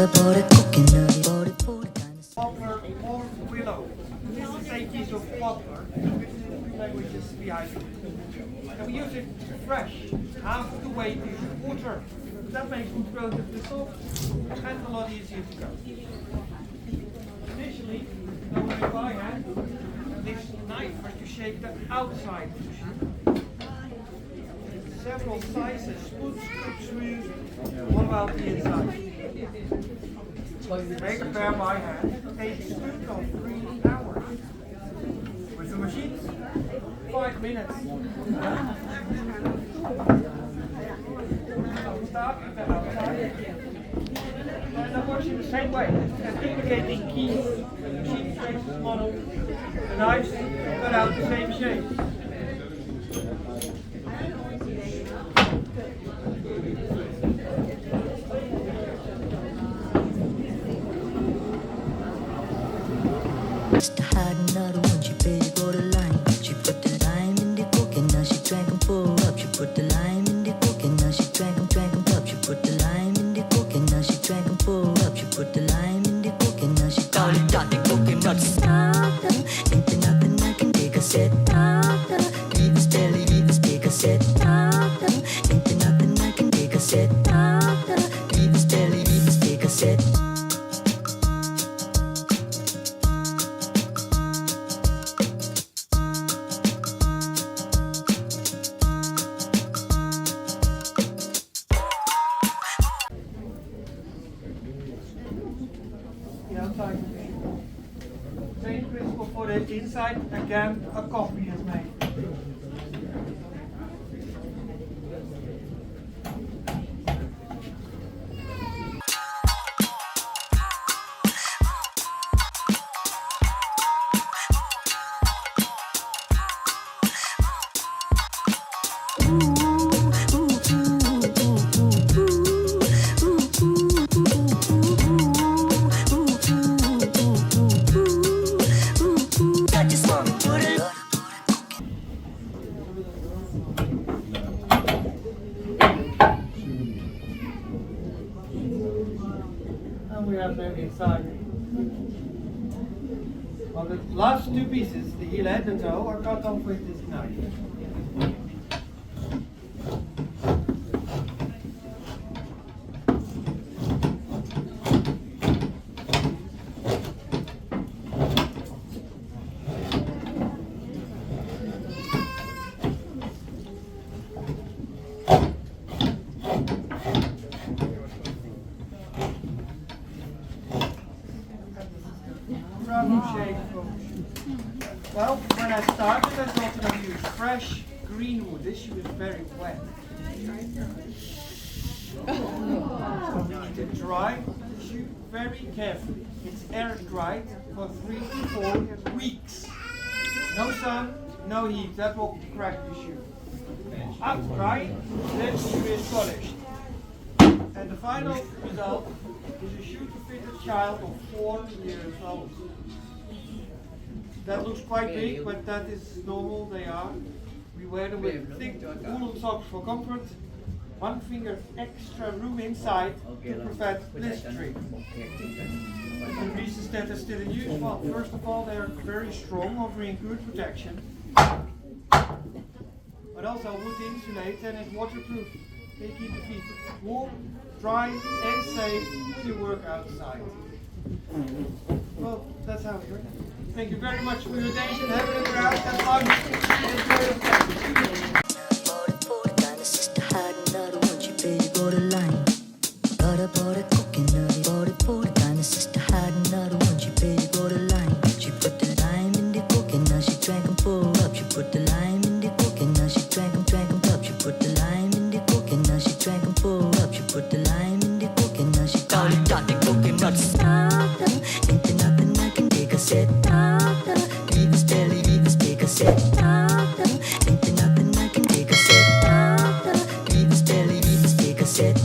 bought a coconut, bought it for the dinosaur. Poplar or willow. This is the same piece of poplar, which is in three languages behind it. And we use it fresh. Half the weight is water. That makes it relatively soft and a lot easier to go. Initially, going by hand, this knife was to shape the outside of the shoe. Several sizes, spoons, screws. What about the inside? Make a pair by hand takes 2 to 3 hours. With the machines, 5 minutes. Start at the outside. And that works in the same way. And indicating keys, the machine traces the model, the knives cut out the same shape. To hide another one, she baby bought a lime. She put the lime in the coke and now she drank them full up. She put the lime in the coke and now she drank them up. She put the lime in the coke and now she drank them full up. She put the lime in the coke and now she called it Dotty Coconuts. Ain't there nothing I can take, I said. Leave his belly, leave his dick, I said. Ain't there nothing I can take, I said. Leave his belly, leave his dick, I said. The outside of the shoe. Same principle for the inside, again a copy is made. I just wanna put it on. And we have them inside. Well, the last two pieces, the heel and the toe, are cut off with this knife. Well, when I started, I thought that I would use fresh green wood. This shoe is very wet. So we need to dry the shoe very carefully. It's air dried for 3 to 4 weeks. No sun, no heat. That will crack the shoe. After drying, then the shoe is polished. And the final result is a shoe to fit a child of 4 years old. That looks quite big, but that is normal, they are. We wear them with thick woolen socks for comfort, 1 finger extra room inside to prevent blistering. The reasons that are still in use, well, first of all, they are very strong, offering good protection. But also wood insulate and it's waterproof. They keep the feet warm, dry and safe to work outside. Well, that's how we do it. Thank you very much for your attention. Have a look around, have fun, enjoy the practice. Bought it for the dinosaurs to hide another one. She baby bought a lime. Bought a coconut. Bought it for the dinosaurs to hide another one. She baby bought a lime. She put the lime in the coke and now she drank them full up. She put the lime in the coke and now she drank them up. She put the lime in the coke and now she drank them full up. She put the lime in the coke and now she called it Dotty Coconuts. Ain't there nothing I can take, I said. Leave his belly, leave his dick, I said. Ain't there nothing I can take, I said. Leave his belly, leave his dick, I said.